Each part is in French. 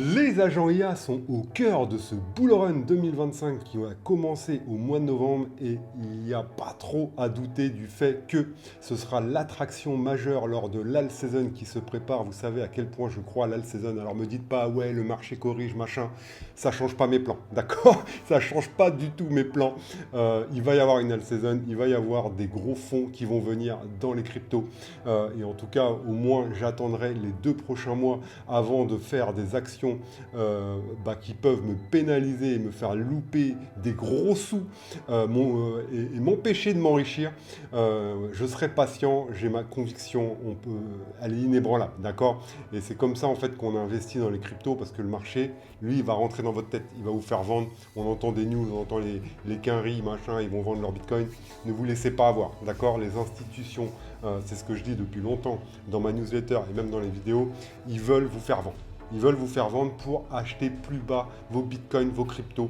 Les agents IA sont au cœur de ce bull run 2025 qui va commencer au mois de novembre et il n'y a pas trop à douter du fait que ce sera l'attraction majeure lors de l'all season qui se prépare. Vous savez à quel point je crois à l'all season. Alors me dites pas ouais le marché corrige machin, ça change pas mes plans, d'accord? Ça change pas du tout mes plans. Il va y avoir une all season, il va y avoir des gros fonds qui vont venir dans les cryptos et en tout cas au moins j'attendrai les 2 prochains mois avant de faire des actions qui peuvent me pénaliser et me faire louper des gros sous et m'empêcher de m'enrichir. Je serai patient, j'ai ma conviction, elle est inébranlable, d'accord? Et c'est comme ça en fait qu'on investit dans les cryptos parce que le marché, lui, il va rentrer dans votre tête, il va vous faire vendre. On entend des news, on entend les quinries, machin, ils vont vendre leur bitcoin. Ne vous laissez pas avoir, d'accord? Les institutions, c'est ce que je dis depuis longtemps dans ma newsletter et même dans les vidéos, ils veulent vous faire vendre. Ils veulent vous faire vendre pour acheter plus bas vos bitcoins, vos cryptos,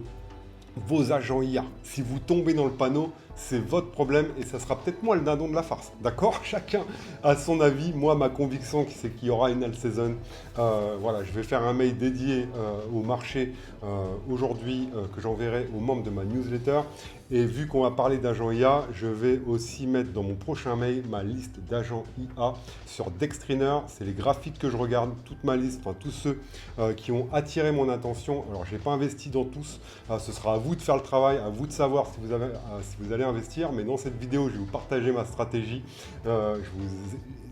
vos agents IA. Si vous tombez dans le panneau, c'est votre problème et ça sera peut-être moi le dindon de la farce. D'accord? Chacun a son avis. Moi, ma conviction, c'est qu'il y aura une all season. Voilà, je vais faire un mail dédié au marché aujourd'hui que j'enverrai aux membres de ma newsletter. Et vu qu'on va parler d'agents IA, je vais aussi mettre dans mon prochain mail ma liste d'agents IA sur Dextrainer. C'est les graphiques que je regarde, toute ma liste, enfin tous ceux qui ont attiré mon attention. Alors, je n'ai pas investi dans tous. Ce sera à vous de faire le travail, à vous de savoir si vous allez investir. Mais dans cette vidéo, je vais vous partager ma stratégie. Je vais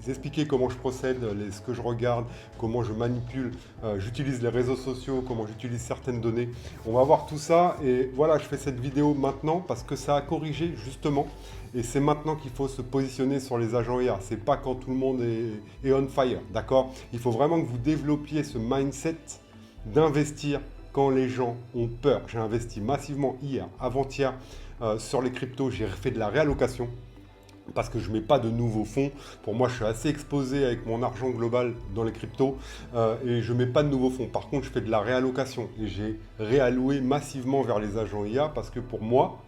vous expliquer comment je procède, ce que je regarde, comment je manipule, j'utilise les réseaux sociaux, comment j'utilise certaines données. On va voir tout ça. Et voilà, je fais cette vidéo maintenant parce que ça a corrigé justement. Et c'est maintenant qu'il faut se positionner sur les agents IA. C'est pas quand tout le monde est on fire, d'accord? Il faut vraiment que vous développiez ce mindset d'investir quand les gens ont peur. J'ai investi massivement hier, avant-hier, sur les cryptos. J'ai fait de la réallocation parce que je ne mets pas de nouveaux fonds. Pour moi, je suis assez exposé avec mon argent global dans les cryptos et je ne mets pas de nouveaux fonds. Par contre, je fais de la réallocation et j'ai réalloué massivement vers les agents IA parce que pour moi,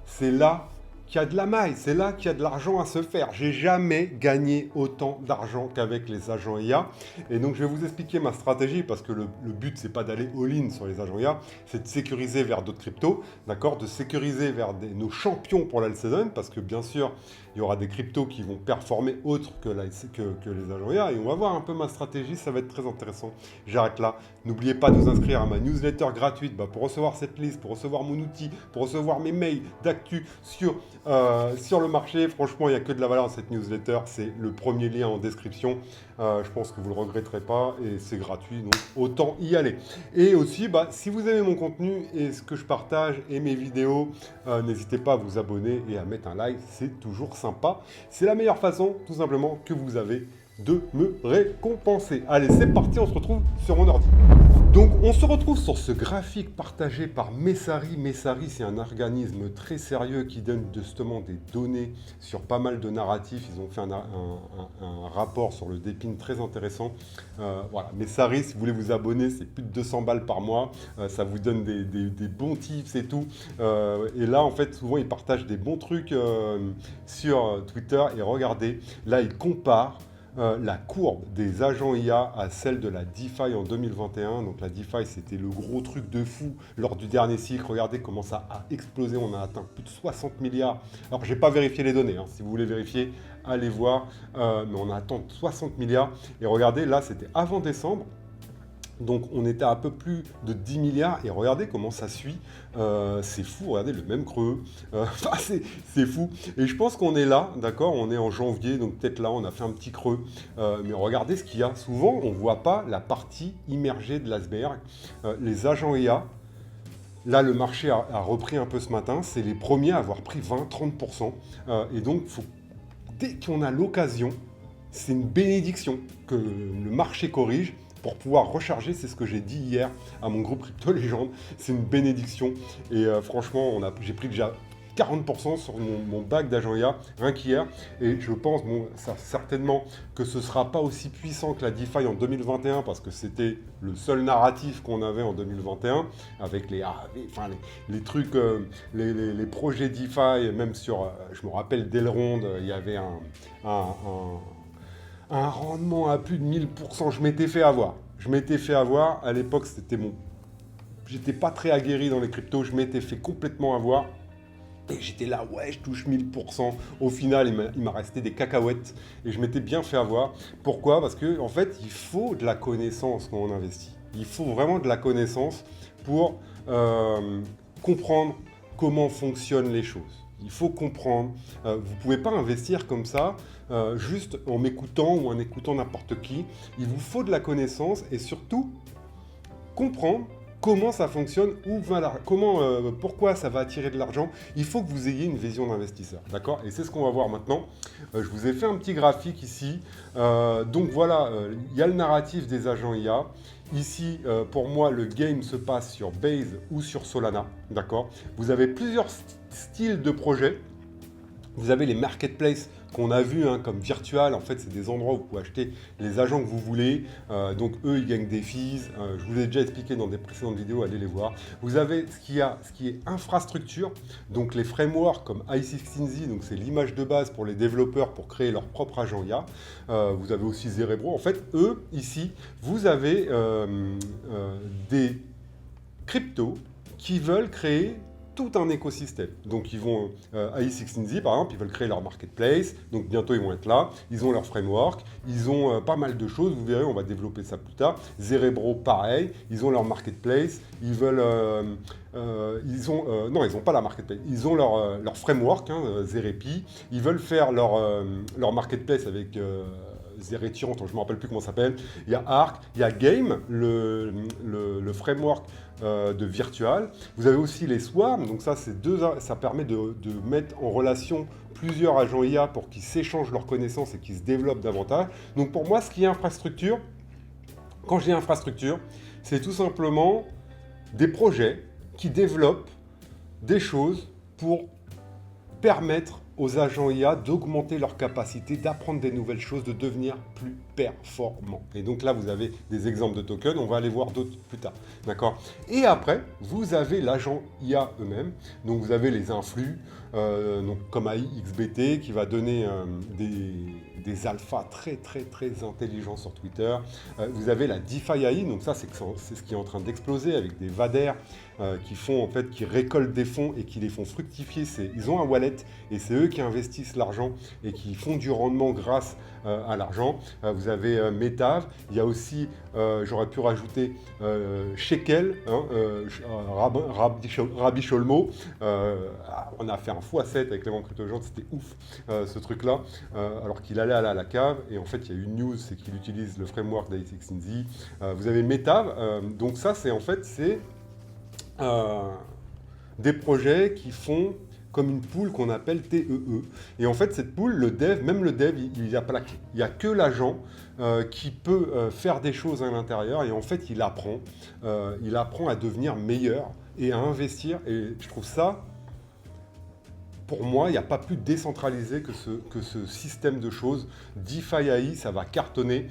c'est là qu'il y a de la maille, c'est là qu'il y a de l'argent à se faire. J'ai jamais gagné autant d'argent qu'avec les agents IA. Et donc, je vais vous expliquer ma stratégie parce que le but, c'est pas d'aller all-in sur les agents IA, c'est de sécuriser vers d'autres cryptos, d'accord, de sécuriser vers nos champions pour l'all season parce que bien sûr, il y aura des cryptos qui vont performer autres que les agents IA et on va voir un peu ma stratégie, ça va être très intéressant. J'arrête là. N'oubliez pas de vous inscrire à ma newsletter gratuite pour recevoir cette liste, pour recevoir mon outil, pour recevoir mes mails d'actu sur le marché. Franchement, il n'y a que de la valeur dans cette newsletter. C'est le premier lien en description. Je pense que vous ne le regretterez pas et c'est gratuit, donc autant y aller. Et aussi, si vous aimez mon contenu et ce que je partage et mes vidéos, n'hésitez pas à vous abonner et à mettre un like. C'est toujours sympa. C'est la meilleure façon, tout simplement, que vous avez de me récompenser. Allez, c'est parti, on se retrouve sur mon ordi. Donc, on se retrouve sur ce graphique partagé par Messari. Messari, c'est un organisme très sérieux qui donne justement des données sur pas mal de narratifs. Ils ont fait un rapport sur le dépine très intéressant. Voilà, Messari, si vous voulez vous abonner, c'est plus de 200 balles par mois. Ça vous donne des bons tips et tout. Et là, en fait, souvent, ils partagent des bons trucs sur Twitter. Et regardez, là, ils comparent la courbe des agents IA à celle de la DeFi en 2021. Donc la DeFi, c'était le gros truc de fou lors du dernier cycle. Regardez comment ça a explosé. On a atteint plus de 60 milliards. Alors, je n'ai pas vérifié les données. Si vous voulez vérifier, allez voir. Mais on a atteint 60 milliards. Et regardez, là, c'était avant décembre. Donc on était à un peu plus de 10 milliards et regardez comment ça suit, c'est fou, regardez le même creux, c'est fou. Et je pense qu'on est là, d'accord, on est en janvier, donc peut-être là on a fait un petit creux, mais regardez ce qu'il y a, souvent on ne voit pas la partie immergée de l'iceberg, les agents IA. Là, le marché a repris un peu ce matin, c'est les premiers à avoir pris 20-30%, et donc dès qu'on a l'occasion, c'est une bénédiction que le marché corrige, pour pouvoir recharger, c'est ce que j'ai dit hier à mon groupe Crypto Légende, c'est une bénédiction. Et franchement, j'ai pris déjà 40% sur mon bac d'agent IA, rien qu'hier. Et je pense, certainement que ce ne sera pas aussi puissant que la DeFi en 2021, parce que c'était le seul narratif qu'on avait en 2021, avec les trucs, les projets DeFi, même sur, je me rappelle d'Elrond, il y avait un rendement à plus de 1000%, je m'étais fait avoir. je m'étais fait avoir. À l'époque, j'étais pas très aguerri dans les cryptos, je m'étais fait complètement avoir. Et j'étais là, ouais, je touche 1000%. Au final, il m'a resté des cacahuètes et je m'étais bien fait avoir. Pourquoi? Parce que en fait, il faut de la connaissance quand on investit. Il faut vraiment de la connaissance pour comprendre comment fonctionnent les choses. Il faut comprendre. Vous ne pouvez pas investir comme ça, juste en m'écoutant ou en écoutant n'importe qui. Il vous faut de la connaissance et surtout comprendre comment ça fonctionne, pourquoi ça va attirer de l'argent. Il faut que vous ayez une vision d'investisseur, d'accord? Et c'est ce qu'on va voir maintenant. Je vous ai fait un petit graphique ici. Donc voilà, il y a le narratif des agents IA. Ici, pour moi, le game se passe sur Base ou sur Solana, d'accord? Vous avez plusieurs styles de projets. Vous avez les marketplaces qu'on a vus comme virtual. En fait, c'est des endroits où vous pouvez acheter les agents que vous voulez. Donc, eux, ils gagnent des fees. Je vous l'ai déjà expliqué dans des précédentes vidéos, allez les voir. Vous avez ce qui est infrastructure. Donc, les frameworks comme i16z, donc c'est l'image de base pour les développeurs pour créer leur propre agent IA. Vous avez aussi Zerebro. En fait, eux, ici, vous avez des cryptos qui veulent créer tout un écosystème. Donc ils vont, i16z par exemple, ils veulent créer leur marketplace, donc bientôt ils vont être là, ils ont leur framework, ils ont pas mal de choses, vous verrez, on va développer ça plus tard. Zerebro, pareil, ils ont leur marketplace, ils veulent... non, ils n'ont pas la marketplace, ils ont leur framework, Zerepi, ils veulent faire leur marketplace avec... Zeretian, je ne me rappelle plus comment ça s'appelle. Il y a Arc, il y a Game, le framework de virtual. Vous avez aussi les swarms, donc ça, ça permet de mettre en relation plusieurs agents IA pour qu'ils s'échangent leurs connaissances et qu'ils se développent davantage. Donc pour moi, ce qui est infrastructure, quand je dis infrastructure, c'est tout simplement des projets qui développent des choses pour permettre aux agents IA d'augmenter leur capacité, d'apprendre des nouvelles choses, de devenir plus performants. Et donc là, vous avez des exemples de tokens, on va aller voir d'autres plus tard. D'accord? Et après, vous avez l'agent IA eux-mêmes. Donc vous avez les influx, donc comme AIXBT, qui va donner des alphas très intelligents sur Twitter. Vous avez la DeFi AI, donc ça c'est ce qui est en train d'exploser avec des VADER qui récoltent des fonds et qui les font fructifier. Ils ont un wallet et c'est eux qui investissent l'argent et qui font du rendement grâce à l'argent. Vous avez Metav, il y a aussi, j'aurais pu rajouter Shekel, Rabbi Sholmo. On a fait un x7 avec les banques crypto-géantes, c'était ouf ce truc-là, alors qu'il allait à la cave. Et en fait, il y a une news, c'est qu'il utilise le framework d'I16z. Vous avez Metav, donc ça, c'est des projets qui font comme une pool qu'on appelle TEE. Et en fait, cette pool, même le dev, il a plaqué. Il n'y a que l'agent qui peut faire des choses à l'intérieur et en fait, il apprend à devenir meilleur et à investir. Et je trouve ça, pour moi, il n'y a pas plus décentralisé que ce système de choses. DeFi AI, ça va cartonner.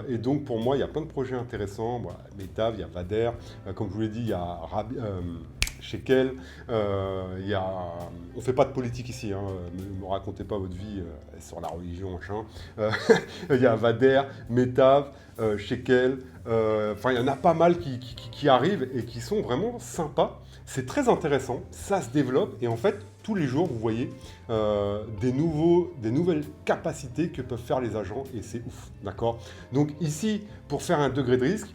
Et donc, pour moi, il y a plein de projets intéressants. Voilà, Metav, il y a Vader. Comme je vous l'ai dit, il y a Shekel. On ne fait pas de politique ici. Ne me racontez pas votre vie sur la religion, machin. Il y a Vader, Metav, Shekel. Enfin, il y en a pas mal qui arrivent et qui sont vraiment sympas. C'est très intéressant, ça se développe et en fait, tous les jours, vous voyez des nouvelles capacités que peuvent faire les agents et c'est ouf, d'accord? Donc ici, pour faire un degré de risque,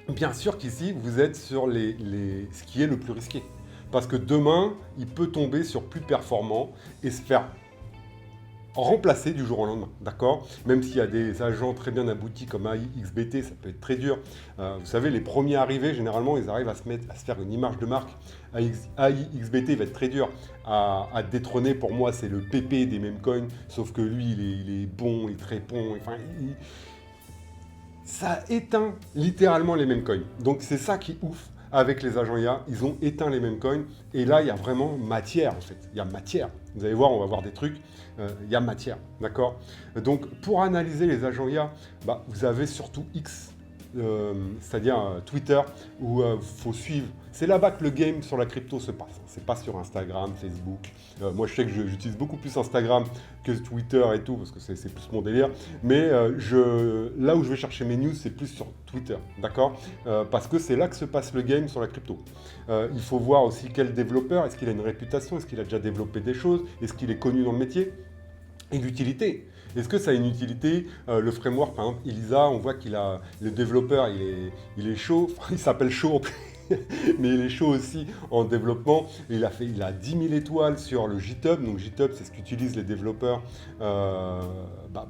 bien sûr qu'ici, vous êtes sur ce qui est le plus risqué. Parce que demain, il peut tomber sur plus performant et se faire remplacer du jour au lendemain, d'accord? Même s'il y a des agents très bien aboutis comme AIXBT, ça peut être très dur. Vous savez, les premiers arrivés, généralement, ils arrivent à se faire une image de marque. AIXBT va être très dur à détrôner. Pour moi, c'est le PP des mêmes coins, sauf que lui, il est bon, il est très bon. Enfin, ça éteint littéralement les mêmes coins. Donc, c'est ça qui est ouf. Avec les agents IA, ils ont éteint les mêmes coins. Et là, il y a vraiment matière, en fait. Il y a matière. Vous allez voir, on va voir des trucs. Il y a matière, d'accord? Donc, pour analyser les agents IA, vous avez surtout X. c'est-à-dire Twitter, où il faut suivre. C'est là-bas que le game sur la crypto se passe. C'est pas sur Instagram, Facebook. Moi, je sais que j'utilise beaucoup plus Instagram que Twitter et tout, parce que c'est plus mon délire. Mais là où je vais chercher mes news, c'est plus sur Twitter, d'accord? Parce que c'est là que se passe le game sur la crypto. Il faut voir aussi quel développeur, est-ce qu'il a une réputation, est-ce qu'il a déjà développé des choses, est-ce qu'il est connu dans le métier? Et l'utilité. Est-ce que ça a une utilité? Le framework, par exemple, Elisa, on voit qu'il a le développeur, il est chaud, il s'appelle chaud, mais il est chaud aussi en développement. Il a 10 000 étoiles sur le GitHub. Donc GitHub, c'est ce qu'utilisent les développeurs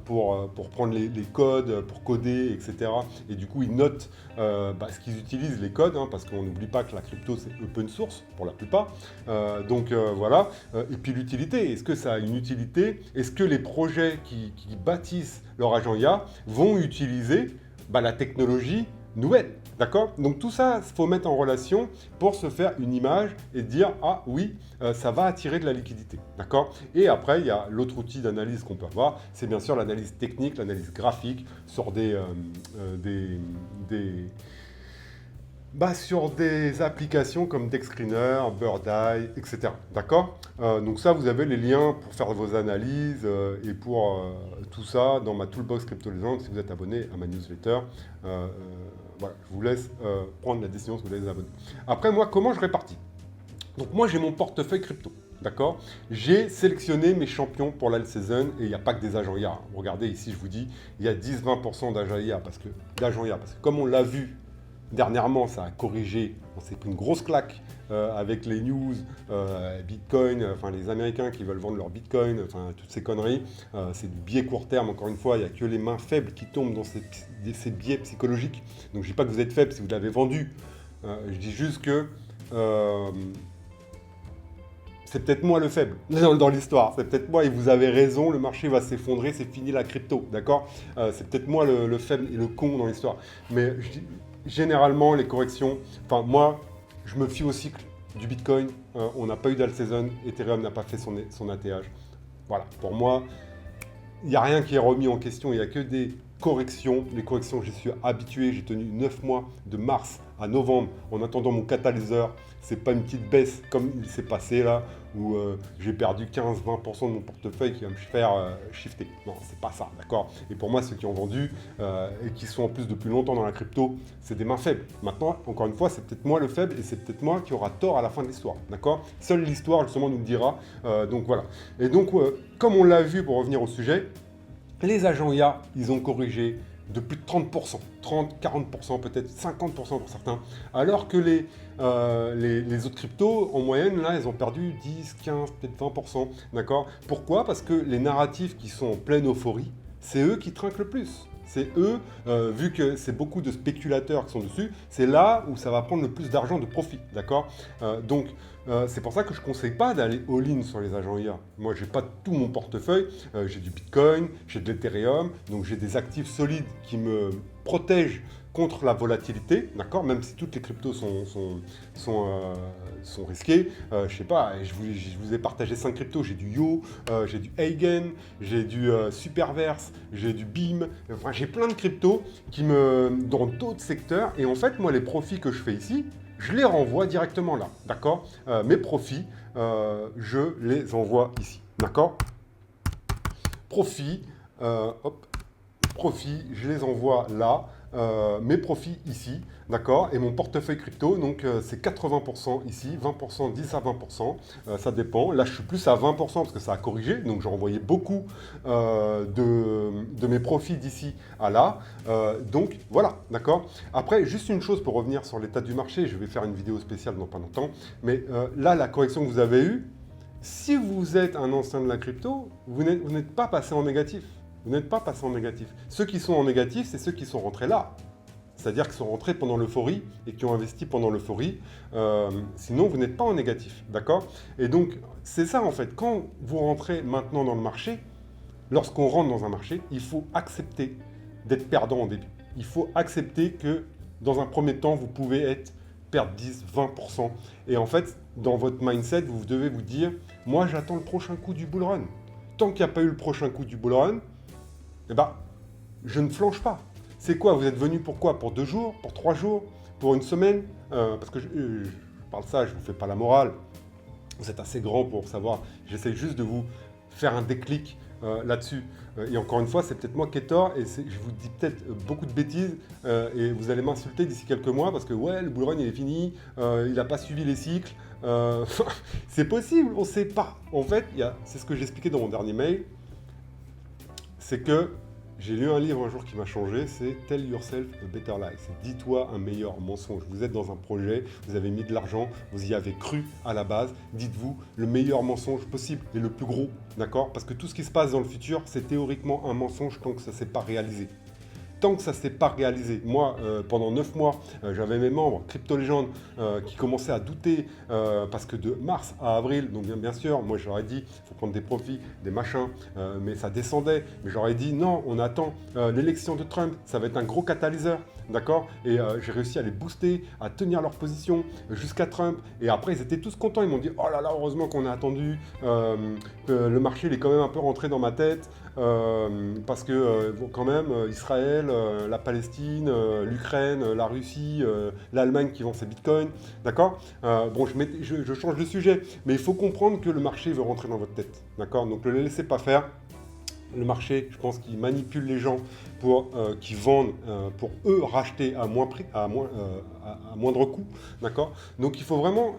pour prendre les codes, pour coder, etc. Et du coup, ils notent ce qu'ils utilisent, les codes, hein, parce qu'on n'oublie pas que la crypto, c'est open source pour la plupart. Voilà. Et puis l'utilité, est-ce que ça a une utilité? Est-ce que les projets qui bâtissent leur agent IA vont utiliser la technologie nouvelle? D'accord? Donc tout ça, il faut mettre en relation pour se faire une image et dire « Ah oui, ça va attirer de la liquidité. » D'accord? Et après, il y a l'autre outil d'analyse qu'on peut avoir, c'est bien sûr l'analyse technique, l'analyse graphique sur sur des applications comme DexScreener, Birdeye, etc. D'accord? Donc ça, vous avez les liens pour faire vos analyses et pour tout ça dans ma Toolbox Crypto Légende si vous êtes abonné à ma newsletter. Voilà, je vous laisse prendre la décision si vous voulez les abonner. Après, moi, comment je répartis? Donc moi, j'ai mon portefeuille crypto. D'accord? J'ai sélectionné mes champions pour l'all season et il n'y a pas que des agents IA. Regardez ici, je vous dis, il y a 10-20% d'agents IA parce que comme on l'a vu dernièrement, ça a corrigé, on s'est pris une grosse claque avec les news, Bitcoin, enfin les Américains qui veulent vendre leur Bitcoin, enfin toutes ces conneries. C'est du biais court terme, encore une fois, il n'y a que les mains faibles qui tombent dans ces biais psychologiques. Donc je ne dis pas que vous êtes faible si vous l'avez vendu, je dis juste que c'est peut-être moi le faible dans l'histoire. C'est peut-être moi et vous avez raison, le marché va s'effondrer, c'est fini la crypto, d'accord? C'est peut-être moi le faible et le con dans l'histoire. Mais je dis, généralement, les corrections, enfin moi, je me fie au cycle du Bitcoin. On n'a pas eu d'all season, Ethereum n'a pas fait son ATH. Voilà, pour moi, il n'y a rien qui est remis en question, il n'y a que des corrections. Les corrections, j'y suis habitué, j'ai tenu 9 mois de mars à novembre en attendant mon catalyseur. C'est pas une petite baisse comme il s'est passé là, où j'ai perdu 15-20% de mon portefeuille qui va me faire shifter. Non, c'est pas ça, d'accord? Et pour moi, ceux qui ont vendu et qui sont en plus depuis longtemps dans la crypto, c'est des mains faibles. Maintenant, encore une fois, c'est peut-être moi le faible et c'est peut-être moi qui aura tort à la fin de l'histoire, d'accord? Seule l'histoire, justement, nous le dira. Donc voilà. Et donc, comme on l'a vu, pour revenir au sujet, les agents IA, ils ont corrigé de plus de 30%, 30, 40%, peut-être 50% pour certains, alors que les autres cryptos, en moyenne, là, ils ont perdu 10, 15, peut-être 20%, d'accord? Pourquoi? Parce que les narratifs qui sont en pleine euphorie, c'est eux qui trinquent le plus. C'est eux, vu que c'est beaucoup de spéculateurs qui sont dessus, c'est là où ça va prendre le plus d'argent de profit, d'accord? C'est pour ça que je ne conseille pas d'aller all-in sur les agents IA. Moi, je n'ai pas tout mon portefeuille. J'ai du Bitcoin, j'ai de l'Ethereum, donc j'ai des actifs solides qui me protègent contre la volatilité, d'accord? Même si toutes les cryptos sont risquées. Je sais pas, je vous ai partagé 5 cryptos. J'ai du Yo, j'ai du Eigen, j'ai du Superverse, j'ai du Beam. Enfin, j'ai plein de cryptos dans d'autres secteurs. Et en fait, moi, les profits que je fais ici, je les renvoie directement là, d'accord? Mes profits, je les envoie ici, d'accord? Profits, profits, je les envoie là. Mes profits ici, d'accord? Et mon portefeuille crypto, donc c'est 80% ici, 20%, 10 à 20%, ça dépend. Là, je suis plus à 20% parce que ça a corrigé, donc j'ai envoyé beaucoup de mes profits d'ici à là. Donc voilà, d'accord? Après, juste une chose pour revenir sur l'état du marché, je vais faire une vidéo spéciale dans pas longtemps, mais là, la correction que vous avez eue, si vous êtes un ancien de la crypto, vous n'êtes pas passé en négatif. Vous n'êtes pas passé en négatif. Ceux qui sont en négatif, c'est ceux qui sont rentrés là. C'est-à-dire qui sont rentrés pendant l'euphorie et qui ont investi pendant l'euphorie. Sinon, vous n'êtes pas en négatif. D'accord? Et donc, c'est ça en fait. Quand vous rentrez maintenant dans le marché, lorsqu'on rentre dans un marché, il faut accepter d'être perdant au début. Il faut accepter que dans un premier temps, vous pouvez perdre 10, 20%. Et en fait, dans votre mindset, vous devez vous dire, moi j'attends le prochain coup du bull run. Tant qu'il n'y a pas eu le prochain coup du bull run, eh ben, je ne flanche pas. C'est quoi? Vous êtes venu pour quoi? Pour 2 jours? Pour 3 jours? Pour une semaine? Parce que je parle ça, je ne vous fais pas la morale. Vous êtes assez grand pour savoir. J'essaie juste de vous faire un déclic là-dessus. Et encore une fois, c'est peut-être moi qui ai tort et je vous dis peut-être beaucoup de bêtises et vous allez m'insulter d'ici quelques mois parce que ouais, le bull run il est fini, il n'a pas suivi les cycles. C'est possible, on ne sait pas. En fait, c'est ce que j'expliquais dans mon dernier mail, c'est que j'ai lu un livre un jour qui m'a changé, c'est Tell Yourself a Better Lie. C'est dis-toi un meilleur mensonge. Vous êtes dans un projet, vous avez mis de l'argent, vous y avez cru à la base. Dites-vous le meilleur mensonge possible et le plus gros, d'accord? Parce que tout ce qui se passe dans le futur, c'est théoriquement un mensonge tant que ça ne s'est pas réalisé. Tant que ça ne s'est pas réalisé. Moi, pendant 9 mois, j'avais mes membres Crypto Legends qui commençaient à douter parce que de mars à avril, donc bien sûr, moi je leur ai dit, il faut prendre des profits, des machins, mais ça descendait. Mais j'aurais dit, non, on attend l'élection de Trump, ça va être un gros catalyseur. D'accord? Et j'ai réussi à les booster, à tenir leur position jusqu'à Trump. Et après, ils étaient tous contents. Ils m'ont dit, oh là là, heureusement qu'on a attendu. Le marché, il est quand même un peu rentré dans ma tête. Parce que quand même, Israël, la Palestine, l'Ukraine, la Russie, l'Allemagne qui vend ses bitcoins. D'accord? Bon, je change de sujet. Mais il faut comprendre que le marché veut rentrer dans votre tête. D'accord? Donc ne le laissez pas faire. Le marché, je pense qu'il manipule les gens pour qui vendent pour eux racheter à moins prix, à moindre coût, d'accord? Donc il faut vraiment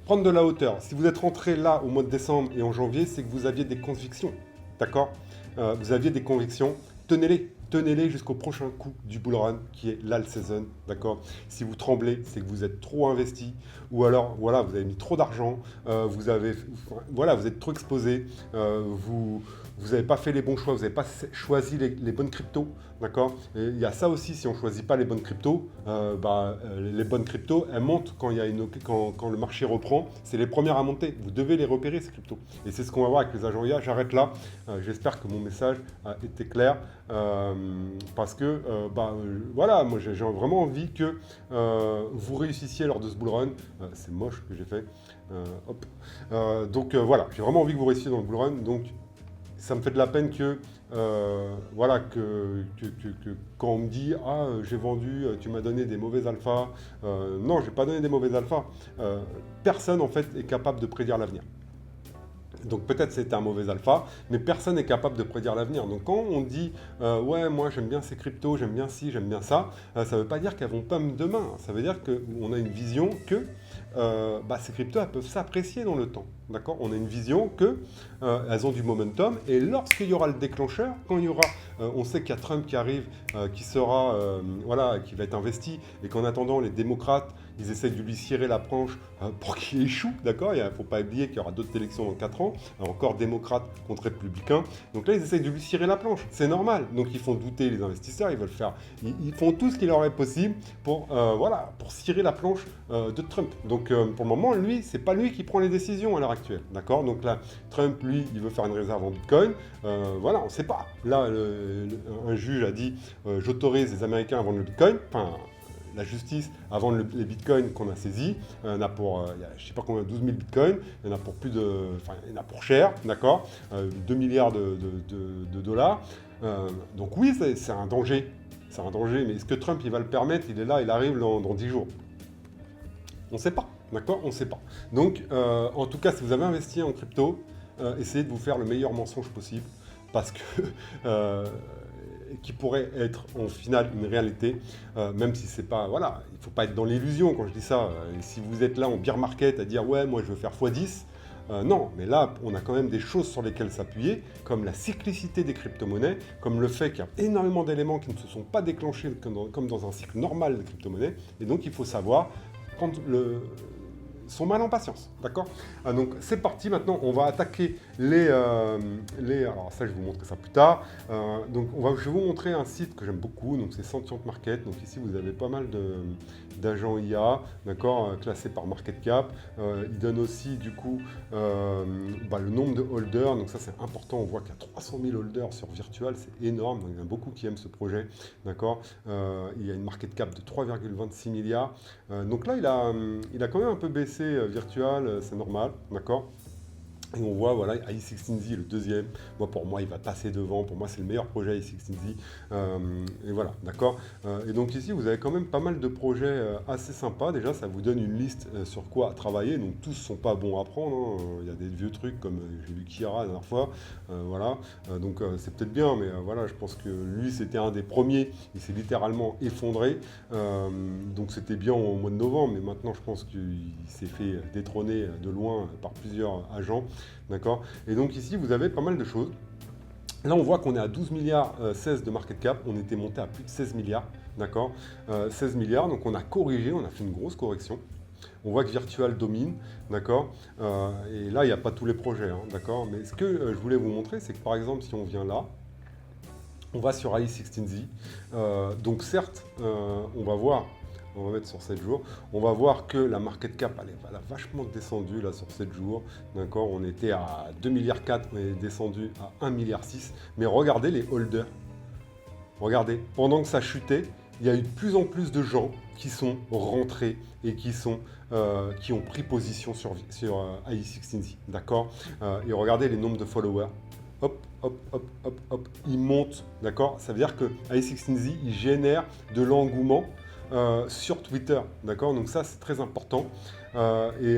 prendre de la hauteur. Si vous êtes rentré là au mois de décembre et en janvier, c'est que vous aviez des convictions, d'accord? Vous aviez des convictions, tenez-les. Tenez-les jusqu'au prochain coup du bull run qui est l'alt season, d'accord? Si vous tremblez, c'est que vous êtes trop investi ou alors voilà, vous avez mis trop d'argent, vous êtes trop exposé, vous n'avez pas fait les bons choix, vous n'avez pas choisi les bonnes cryptos, d'accord? Et il y a ça aussi, si on ne choisit pas les bonnes cryptos, les bonnes cryptos, elles montent quand le marché reprend, c'est les premières à monter. Vous devez les repérer, ces cryptos. Et c'est ce qu'on va voir avec les agents IA. J'arrête là. J'espère que mon message a été clair. Parce que voilà, moi j'ai vraiment envie que vous réussissiez lors de ce bull run. C'est moche que j'ai fait. Donc voilà, j'ai vraiment envie que vous réussissiez dans le bull run. Donc ça me fait de la peine que voilà que quand on me dit ah j'ai vendu, tu m'as donné des mauvais alphas. Non, j'ai pas donné des mauvais alphas. Personne en fait est capable de prédire l'avenir. Donc peut-être c'était un mauvais alpha, mais personne n'est capable de prédire l'avenir. Donc quand on dit ouais moi j'aime bien ces cryptos, j'aime bien ci, j'aime bien ça, ça ne veut pas dire qu'elles vont pump demain. Ça veut dire qu'on a une vision que ces cryptos elles peuvent s'apprécier dans le temps. D'accord? On a une vision que elles ont du momentum et lorsqu'il y aura le déclencheur, quand il y aura, on sait qu'il y a Trump qui arrive, qui sera qui va être investi et qu'en attendant les démocrates ils essayent de lui cirer la planche pour qu'il échoue, d'accord? Il ne faut pas oublier qu'il y aura d'autres élections dans 4 ans, encore démocrates contre républicains. Donc là, ils essayent de lui cirer la planche. C'est normal. Donc ils font douter les investisseurs, ils font tout ce qu'il leur est possible pour cirer la planche de Trump. Donc pour le moment, lui, c'est pas lui qui prend les décisions à l'heure actuelle, d'accord? Donc là, Trump, lui, il veut faire une réserve en Bitcoin. On ne sait pas. Là, un juge a dit j'autorise les Américains à vendre le Bitcoin. Enfin, la justice à vendre les bitcoins qu'on a saisis. Il y en a pour, je ne sais pas combien, 12 000 bitcoins. Il y en a pour il y en a pour cher, d'accord? 2 milliards de dollars. Donc oui, c'est un danger. C'est un danger, mais est-ce que Trump il va le permettre? Il est là, il arrive dans 10 jours. On ne sait pas, d'accord? On ne sait pas. Donc, en tout cas, si vous avez investi en crypto, essayez de vous faire le meilleur mensonge possible, parce que qui pourrait être en finale une réalité, même si c'est pas, voilà, il ne faut pas être dans l'illusion quand je dis ça. Et si vous êtes là en bear market à dire ouais, moi je veux faire x10, non, mais là, on a quand même des choses sur lesquelles s'appuyer, comme la cyclicité des crypto-monnaies, comme le fait qu'il y a énormément d'éléments qui ne se sont pas déclenchés comme dans un cycle normal des crypto-monnaies, et donc il faut savoir prendre son mal en patience, d'accord? Donc c'est parti, maintenant on va attaquer alors ça je vais vous montrer ça plus tard. Donc je vais vous montrer un site que j'aime beaucoup, donc c'est Sentient Market. Donc ici vous avez pas mal d'agents IA, d'accord, classés par market cap. Il donne aussi du coup le nombre de holders, donc ça c'est important, on voit qu'il y a 300 000 holders sur Virtual, c'est énorme, donc il y en a beaucoup qui aiment ce projet, d'accord. Il y a une market cap de 3,26 milliards, donc là il a quand même un peu baissé Virtual, c'est normal, d'accord. Et on voit, voilà, i16Z, le deuxième. Moi, pour moi, il va passer devant. Pour moi, c'est le meilleur projet i16Z. Et voilà, d'accord. Et donc ici, vous avez quand même pas mal de projets assez sympas. Déjà, ça vous donne une liste sur quoi travailler. Donc tous ne sont pas bons à prendre, hein. Il y a des vieux trucs comme j'ai vu Kira la dernière fois. Voilà. Donc c'est peut-être bien, mais voilà, je pense que lui, c'était un des premiers. Il s'est littéralement effondré. Donc c'était bien au mois de novembre, mais maintenant, je pense qu'il s'est fait détrôner de loin par plusieurs agents. D'accord. Et donc ici, vous avez pas mal de choses. Là, on voit qu'on est à 12 milliards 16 de market cap. On était monté à plus de 16 milliards. D'accord. 16 milliards. Donc on a corrigé, on a fait une grosse correction. On voit que Virtual domine, d'accord. Et là, il n'y a pas tous les projets, hein, d'accord. Mais ce que je voulais vous montrer, c'est que par exemple, si on vient là, on va sur i16Z. Donc certes, on va voir, on va mettre sur 7 jours, on va voir que la market cap, elle a vachement descendu là sur 7 jours. D'accord, on était à 2,4 milliards, on est descendu à 1,6 milliard. Mais regardez les holders. Regardez, pendant que ça chutait, il y a eu de plus en plus de gens qui sont rentrés et qui ont pris position sur i16Z. D'accord. Et regardez les nombres de followers. Hop, hop, hop, hop, hop, ils montent. D'accord. Ça veut dire que i16Z, il génère de l'engouement sur Twitter, d'accord. Donc ça, c'est très important. Et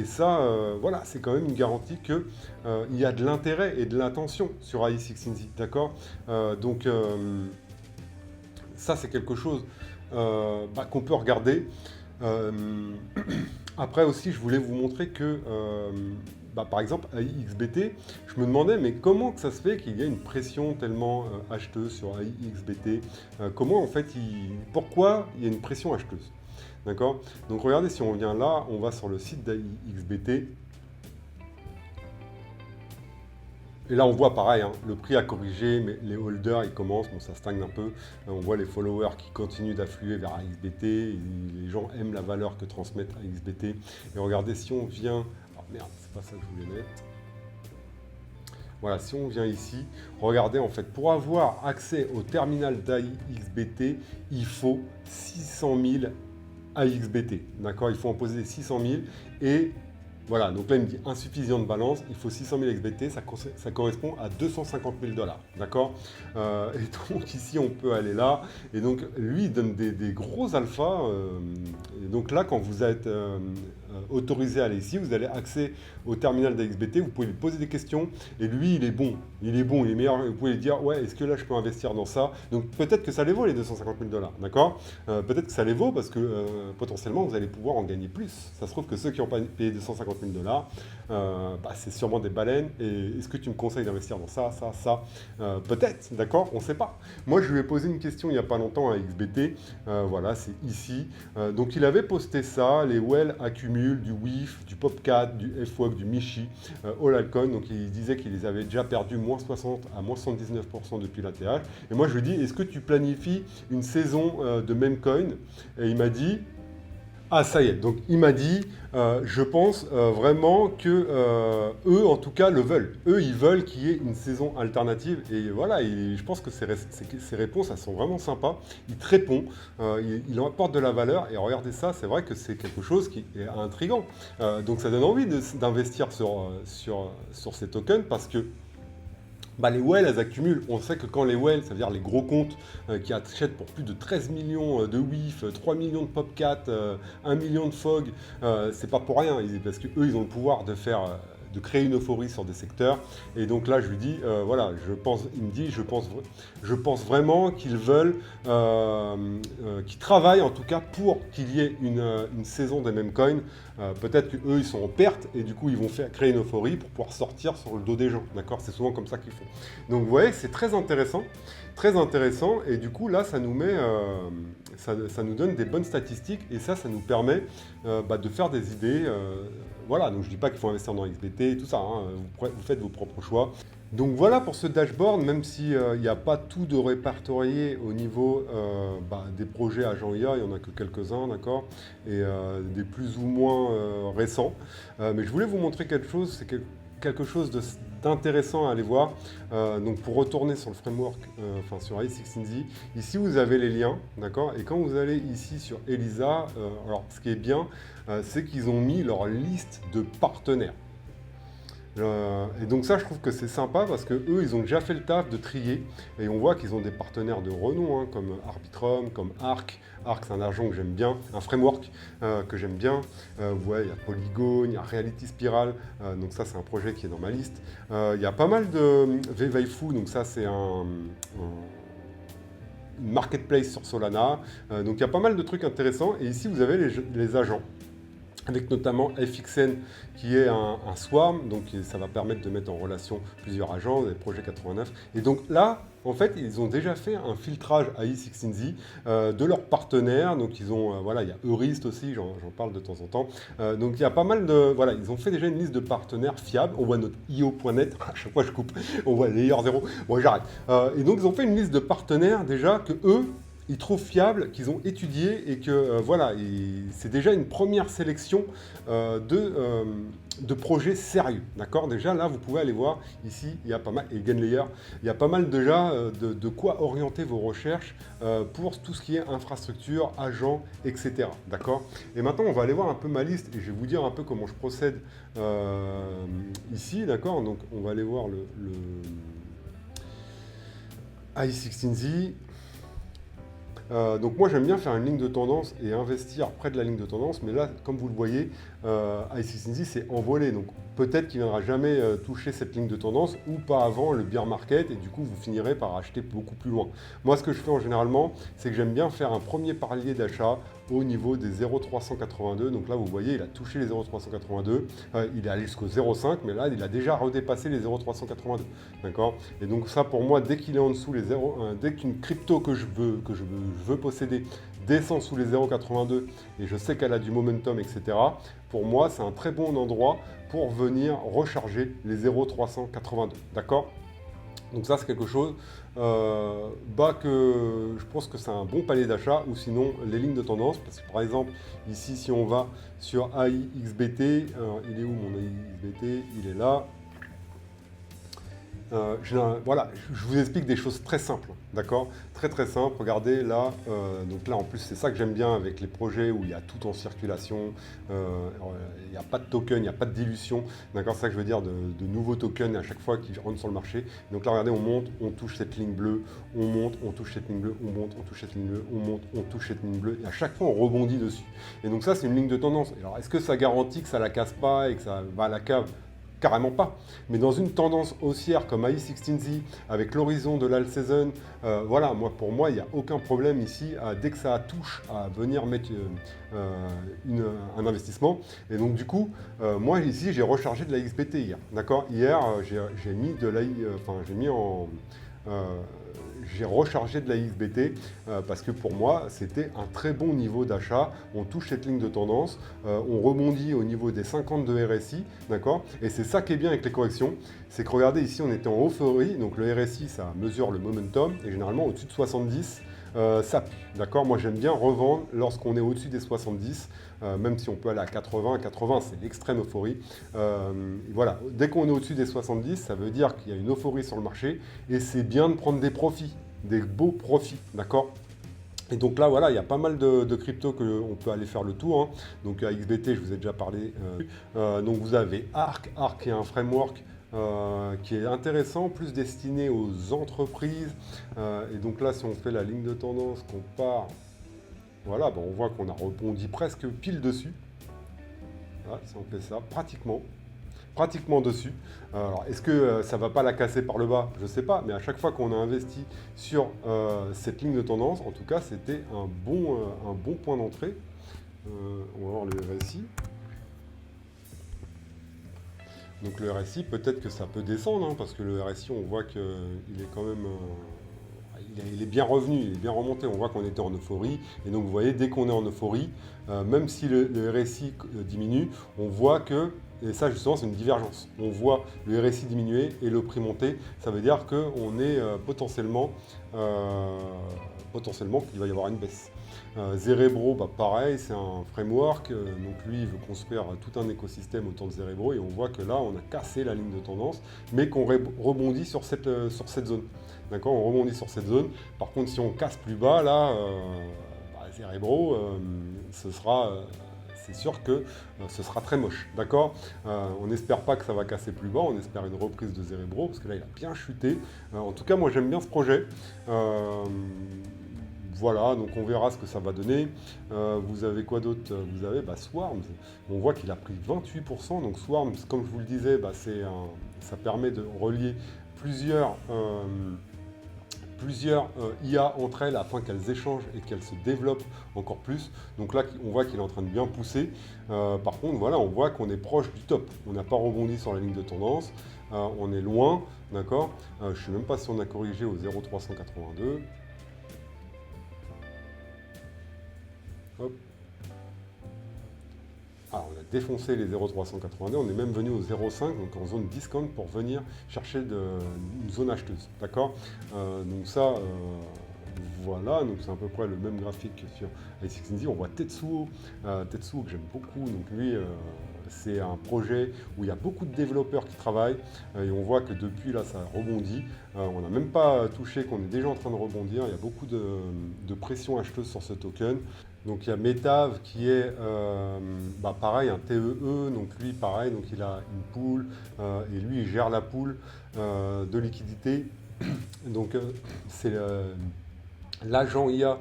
ça, voilà, c'est quand même une garantie que il y a de l'intérêt et de l'attention sur i16Z, d'accord. Donc ça, c'est quelque chose qu'on peut regarder. Après aussi, je voulais vous montrer que, par exemple, à IXBT, je me demandais, mais comment que ça se fait qu'il y a une pression tellement acheteuse sur IXBT. Comment, en fait, pourquoi il y a une pression acheteuse. D'accord. Donc, regardez, si on vient là, on va sur le site d'IXBT. Et là, on voit pareil, hein, le prix a corrigé, mais les holders, ils commencent, bon, ça stagne un peu. On voit les followers qui continuent d'affluer vers AXBT. Les gens aiment la valeur que transmettent AXBT. Et regardez, si on vient... Oh merde, c'est pas ça que je voulais mettre. Voilà, si on vient ici, regardez, en fait, pour avoir accès au terminal d'AXBT, il faut 600 000 AXBT. D'accord. Il faut en poser 600 000 et... Voilà, donc là il me dit insuffisant de balance, il faut 600 000 XBT, ça correspond à 250 000 $, d'accord. Et donc ici on peut aller là, et donc lui il donne des gros alphas, et donc là quand vous êtes autorisé à aller ici, vous avez accès au terminal d'XBT, vous pouvez lui poser des questions, et lui il est bon, il est meilleur, vous pouvez lui dire ouais est-ce que là je peux investir dans ça, donc peut-être que ça les vaut les 250 000 $, d'accord. Peut-être que ça les vaut parce que potentiellement vous allez pouvoir en gagner plus, ça se trouve que ceux qui n'ont pas payé 250 000 $, c'est sûrement des baleines. Et est-ce que tu me conseilles d'investir dans ça, peut-être, d'accord, on ne sait pas. Moi, je lui ai posé une question il n'y a pas longtemps à XBT. Voilà, c'est ici. Donc, il avait posté ça. Les Well accumulent du WIF, du PopCat, du FWOG, du Michi, All Altcoin. Donc, il disait qu'il les avait déjà perdus moins 60 à moins 79% depuis l'ATH. Et moi, je lui ai dit, est-ce que tu planifies une saison de même coin? Et il m'a dit, ah ça y est, donc il m'a dit, je pense vraiment que eux en tout cas le veulent. Eux ils veulent qu'il y ait une saison alternative et voilà, je pense que ces réponses elles sont vraiment sympas. Il te répond, il apporte de la valeur et regardez ça, c'est vrai que c'est quelque chose qui est intriguant. Donc ça donne envie d'investir sur ces tokens parce que les whales, elles accumulent. On sait que quand les whales, ça veut dire les gros comptes qui achètent pour plus de 13 millions de WIF, 3 millions de PopCat, 1 million de FOG, c'est pas pour rien, parce qu'eux, ils ont le pouvoir de créer une euphorie sur des secteurs. Et donc là, je lui dis, voilà, il me dit, je pense vraiment qu'ils veulent, qu'ils travaillent en tout cas pour qu'il y ait une saison des mêmes coins. Peut-être qu'eux, ils sont en perte et du coup, ils vont créer une euphorie pour pouvoir sortir sur le dos des gens. D'accord. C'est souvent comme ça qu'ils font. Donc, vous voyez, c'est très intéressant. Très intéressant. Et du coup, là, ça nous met, ça nous donne des bonnes statistiques et ça nous permet de faire des idées. Voilà, donc je ne dis pas qu'il faut investir dans XBT et tout ça. Hein, vous faites vos propres choix. Donc voilà pour ce dashboard, même s'il n'y a pas tout de répertorié au niveau des projets agents IA, il n'y en a que quelques-uns, d'accord, et des plus ou moins récents. Mais je voulais vous montrer quelque chose, c'est quelque chose d'intéressant à aller voir. Donc pour retourner sur le framework, sur i16Z, ici vous avez les liens, d'accord, et quand vous allez ici sur ELISA, alors ce qui est bien, c'est qu'ils ont mis leur liste de partenaires. Et donc ça, je trouve que c'est sympa parce que eux, ils ont déjà fait le taf de trier et on voit qu'ils ont des partenaires de renom hein, comme Arbitrum, comme Arc. Arc, c'est un agent que j'aime bien, un framework que j'aime bien. Vous voyez, il y a Polygon, il y a Reality Spiral, donc ça, c'est un projet qui est dans ma liste. Il y a pas mal de Vevaifu, donc ça, c'est une marketplace sur Solana. Donc il y a pas mal de trucs intéressants. Et ici, vous avez les agents avec notamment FXN qui est un swarm, donc ça va permettre de mettre en relation plusieurs agents, des projets 89. Et donc là, en fait, ils ont déjà fait un filtrage AI16Z de leurs partenaires. Donc ils ont, voilà, il y a Eurist aussi, j'en parle de temps en temps. Donc il y a pas mal de, voilà, ils ont fait déjà une liste de partenaires fiables. On voit notre io.net, à chaque fois je coupe, on voit Layer 0. Bon, j'arrête. Et donc ils ont fait une liste de partenaires déjà que eux, ils trouvent fiables, qu'ils ont étudié et que voilà, c'est déjà une première sélection de projets sérieux. D'accord. Déjà là, vous pouvez aller voir ici, il y a pas mal, et GainLayer, il y a pas mal déjà de quoi orienter vos recherches pour tout ce qui est infrastructure, agents, etc. D'accord. Et maintenant, on va aller voir un peu ma liste et je vais vous dire un peu comment je procède ici. D'accord. Donc, on va aller voir le AI16Z. Donc moi j'aime bien faire une ligne de tendance et investir près de la ligne de tendance, mais là comme vous le voyez, AI16Z s'est envolé, donc peut-être qu'il ne viendra jamais toucher cette ligne de tendance ou pas avant le bear market et du coup vous finirez par acheter beaucoup plus loin. Moi ce que je fais généralement, c'est que j'aime bien faire un premier palier d'achat au niveau des 0,382. Donc là vous voyez il a touché les 0,382, il est allé jusqu'au 0,5 mais là il a déjà redépassé les 0,382. D'accord. Et donc ça pour moi dès qu'il est en dessous les 0,1, dès qu'une crypto que je veux posséder descend sous les 0,82 et je sais qu'elle a du momentum, etc. Pour moi, c'est un très bon endroit pour venir recharger les 0,382. D'accord. Donc ça, c'est quelque chose que je pense que c'est un bon palier d'achat ou sinon les lignes de tendance. Parce que par exemple, ici, si on va sur AIXBT, il est où mon AIXBT? Il est là. Voilà, je vous explique des choses très simples, d'accord? Très très simple. Regardez là, donc là en plus c'est ça que j'aime bien avec les projets où il y a tout en circulation, il n'y a pas de token, il n'y a pas de dilution, d'accord? C'est ça que je veux dire de nouveaux tokens à chaque fois qu'ils rentrent sur le marché. Donc là regardez, on monte, on touche cette ligne bleue, on monte, on touche cette ligne bleue, on monte, on touche cette ligne bleue, on monte, on touche cette ligne bleue, et à chaque fois on rebondit dessus. Et donc ça c'est une ligne de tendance. Alors est-ce que ça garantit que ça la casse pas et que ça va à la cave? Carrément pas. Mais dans une tendance haussière comme AI16Z, avec l'horizon de l'all season, voilà, pour moi, il n'y a aucun problème ici, dès que ça touche à venir mettre un investissement. Et donc, du coup, moi, ici, j'ai rechargé de la XBT hier. D'accord. Hier, j'ai mis de l'AI, j'ai rechargé de la XBT parce que pour moi, c'était un très bon niveau d'achat. On touche cette ligne de tendance, on rebondit au niveau des 50 de RSI, d'accord? Et c'est ça qui est bien avec les corrections, c'est que regardez ici, on était en euphorie, donc le RSI, ça mesure le momentum, et généralement au-dessus de 70, ça pue, d'accord? Moi, j'aime bien revendre lorsqu'on est au-dessus des 70, même si on peut aller à 80. 80, c'est l'extrême euphorie. Voilà, dès qu'on est au-dessus des 70, ça veut dire qu'il y a une euphorie sur le marché, et c'est bien de prendre des profits, des beaux profits, d'accord? Et donc là, voilà, il y a pas mal de cryptos qu'on peut aller faire le tour, hein. Donc à XBT, je vous ai déjà parlé. Donc vous avez Arc. Arc qui est un framework qui est intéressant, plus destiné aux entreprises. Et donc là, si on fait la ligne de tendance, qu'on part, voilà, on voit qu'on a rebondi presque pile dessus. Voilà, si on fait ça, pratiquement dessus. Alors, est-ce que ça ne va pas la casser par le bas? Je ne sais pas, mais à chaque fois qu'on a investi sur cette ligne de tendance, en tout cas, c'était un bon point d'entrée. On va voir le RSI. Donc le RSI, peut-être que ça peut descendre, hein, parce que le RSI, on voit qu'il est quand même... il est bien revenu, il est bien remonté. On voit qu'on était en euphorie. Et donc, vous voyez, dès qu'on est en euphorie, même si le RSI diminue, on voit que, et ça justement, c'est une divergence. On voit le RSI diminuer et le prix monter. Ça veut dire qu'on est potentiellement qu'il va y avoir une baisse. Zerebro, pareil, c'est un framework. Donc lui, il veut construire tout un écosystème autour de Zerebro. Et on voit que là, on a cassé la ligne de tendance, mais qu'on rebondit sur cette zone. D'accord, on rebondit sur cette zone. Par contre, si on casse plus bas, là, Zerebro, c'est sûr que ce sera très moche, d'accord. On n'espère pas que ça va casser plus bas, on espère une reprise de Cerebro, parce que là, il a bien chuté. En tout cas, moi, j'aime bien ce projet. Voilà, donc on verra ce que ça va donner. Vous avez quoi d'autre? Vous avez Swarms. On voit qu'il a pris 28%. Donc Swarms, comme je vous le disais, ça permet de relier plusieurs IA entre elles afin qu'elles échangent et qu'elles se développent encore plus. Donc là, on voit qu'il est en train de bien pousser. Par contre, voilà, on voit qu'on est proche du top. On n'a pas rebondi sur la ligne de tendance. On est loin, d'accord. Je ne sais même pas si on a corrigé au 0,382. Hop. Alors, on a défoncé les 0,382, on est même venu au 0,5, donc en zone discount pour venir chercher une zone acheteuse, d'accord. Donc ça, voilà, donc c'est à peu près le même graphique que sur iCXINZ. On voit Tetsuo, Tetsuo que j'aime beaucoup, donc lui, c'est un projet où il y a beaucoup de développeurs qui travaillent, et on voit que depuis là, ça rebondit. On n'a même pas touché, qu'on est déjà en train de rebondir, il y a beaucoup de pression acheteuse sur ce token. Donc il y a Metav qui est pareil, un TEE, donc lui pareil, donc il a une pool et lui il gère la pool de liquidité. Donc c'est l'agent IA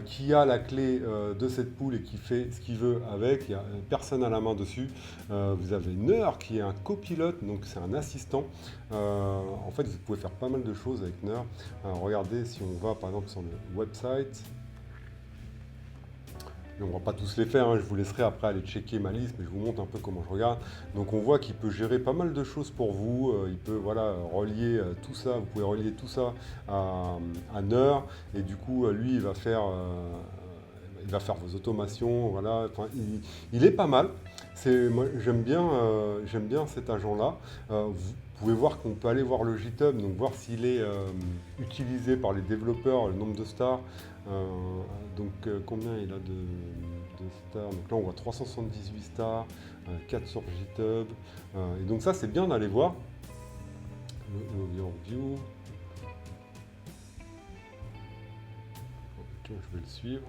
qui a la clé de cette pool et qui fait ce qu'il veut avec. Il n'y a personne à la main dessus. Vous avez Neur qui est un copilote, donc c'est un assistant. En fait, vous pouvez faire pas mal de choses avec Neur. Regardez si on va par exemple sur le website. On ne va pas tous les faire, hein. Je vous laisserai après aller checker ma liste, mais je vous montre un peu comment je regarde. Donc on voit qu'il peut gérer pas mal de choses pour vous, il peut relier tout ça, vous pouvez relier tout ça à Neur, et du coup lui il va faire vos automations, voilà. Enfin, il est pas mal. Moi j'aime bien cet agent-là. Vous pouvez voir qu'on peut aller voir le GitHub, donc voir s'il est utilisé par les développeurs, le nombre de stars. Combien il a de stars? Donc là on voit 378 stars, 4 sur GitHub. Et donc ça c'est bien d'aller voir. Le overview. Ok, je vais le suivre.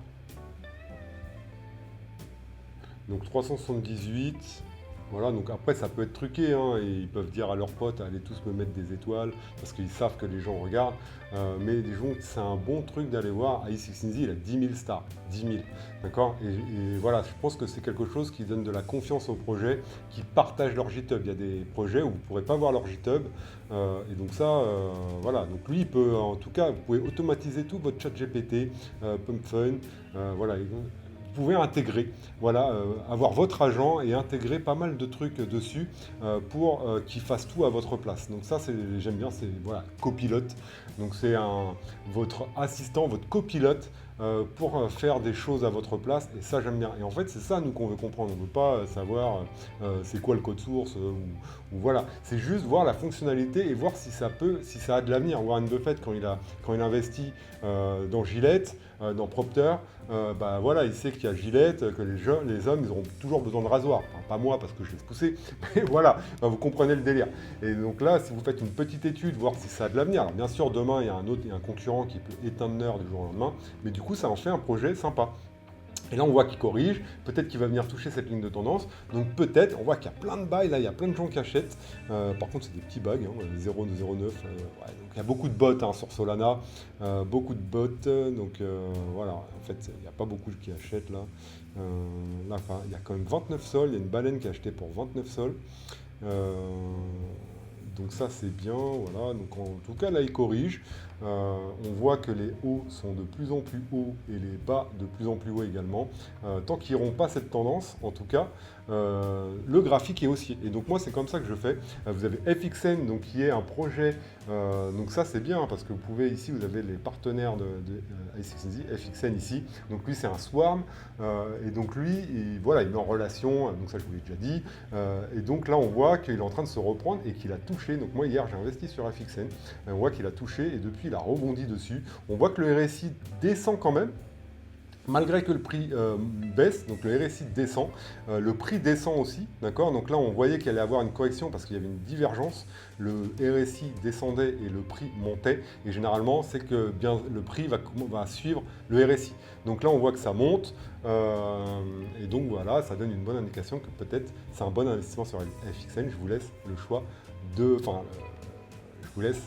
Donc 378. Voilà, donc après ça peut être truqué, hein, et ils peuvent dire à leurs potes, allez tous me mettre des étoiles, parce qu'ils savent que les gens regardent. Mais disons que c'est un bon truc d'aller voir. iCXINZ, il a 10 000 stars, 10 000, d'accord, et voilà, je pense que c'est quelque chose qui donne de la confiance aux projets, qui partagent leur GitHub. Il y a des projets où vous ne pourrez pas voir leur GitHub, et donc ça, voilà. Donc lui, il peut, en tout cas, vous pouvez automatiser tout votre chat GPT, PumpFun, voilà. Vous pouvez intégrer, voilà, avoir votre agent et intégrer pas mal de trucs dessus pour qu'il fasse tout à votre place. Donc ça, j'aime bien, c'est voilà, copilote. Donc c'est votre assistant, votre copilote pour faire des choses à votre place, et ça j'aime bien. Et en fait c'est ça nous qu'on veut comprendre, on ne veut pas savoir c'est quoi le code source ou voilà, c'est juste voir la fonctionnalité et voir si ça a de l'avenir. Warren Buffett quand il investit dans Gillette, dans Procter, voilà, il sait qu'il y a Gillette, que les hommes ils auront toujours besoin de rasoir. Enfin, pas moi parce que je laisse pousser, mais voilà, vous comprenez le délire. Et donc là, si vous faites une petite étude, voir si ça a de l'avenir. Alors bien sûr, demain il y a un concurrent qui peut éteindre Neur du jour au lendemain, mais du coup ça en fait un projet sympa. Et là, on voit qu'il corrige, peut-être qu'il va venir toucher cette ligne de tendance. Donc peut-être, on voit qu'il y a plein de buys, là, il y a plein de gens qui achètent. Par contre, c'est des petits bugs, hein, 0,09. Donc il y a beaucoup de bots hein, sur Solana, beaucoup de bots. Donc voilà, en fait, il n'y a pas beaucoup qui achètent là. Là, il y a quand même 29 sols, il y a une baleine qui a acheté pour 29 sols. Donc ça c'est bien, voilà. Donc en tout cas là il corrige. On voit que les hauts sont de plus en plus hauts et les bas de plus en plus hauts également. Tant qu'ils n'auront pas cette tendance, en tout cas, le graphique est haussier. Et donc moi c'est comme ça que je fais. Vous avez FXN donc qui est un projet. Donc ça c'est bien parce que vous pouvez ici vous avez les partenaires de iCXINZ, FXN ici. Donc lui c'est un swarm et donc lui il met en relation. Donc ça je vous l'ai déjà dit. Et donc là on voit qu'il est en train de se reprendre et qu'il a touché. Donc moi hier j'ai investi sur FXN. On voit qu'il a touché et depuis il a rebondi dessus. On voit que le RSI descend quand même. Malgré que le prix baisse, donc le RSI descend, le prix descend aussi, d'accord? Donc là, on voyait qu'il allait avoir une correction parce qu'il y avait une divergence. Le RSI descendait et le prix montait. Et généralement, c'est que bien le prix va suivre le RSI. Donc là, on voit que ça monte. Et donc voilà, ça donne une bonne indication que peut-être c'est un bon investissement sur FXN. Je vous laisse le choix de... Enfin, je vous laisse...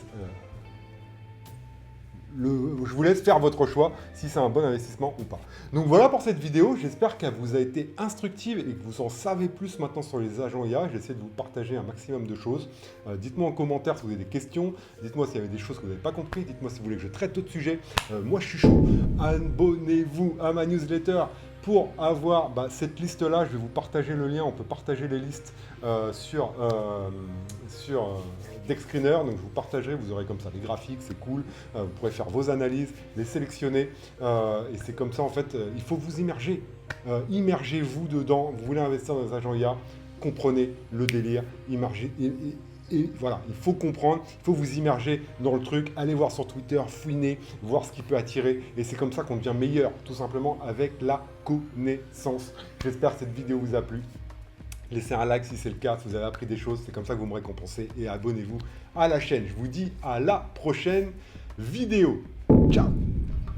je vous laisse faire votre choix si c'est un bon investissement ou pas. Donc voilà pour cette vidéo, j'espère qu'elle vous a été instructive et que vous en savez plus maintenant sur les agents IA. J'essaie de vous partager un maximum de choses. Dites-moi en commentaire si vous avez des questions, dites-moi s'il y avait des choses que vous n'avez pas compris, dites-moi si vous voulez que je traite d'autres sujets. Moi je suis chaud, abonnez-vous à ma newsletter pour avoir cette liste-là. Je vais vous partager le lien, on peut partager les listes sur Dexscreener, donc je vous partagerai, vous aurez comme ça les graphiques, c'est cool, vous pourrez faire vos analyses, les sélectionner, et c'est comme ça en fait, il faut vous immerger, immergez-vous dedans, vous voulez investir dans les agents IA, comprenez le délire, immergez, et voilà, il faut comprendre, il faut vous immerger dans le truc, allez voir sur Twitter, fouiner, voir ce qui peut attirer, et c'est comme ça qu'on devient meilleur, tout simplement avec la connaissance. J'espère que cette vidéo vous a plu. Laissez un like si c'est le cas, si vous avez appris des choses, c'est comme ça que vous me récompensez. Et abonnez-vous à la chaîne. Je vous dis à la prochaine vidéo. Ciao!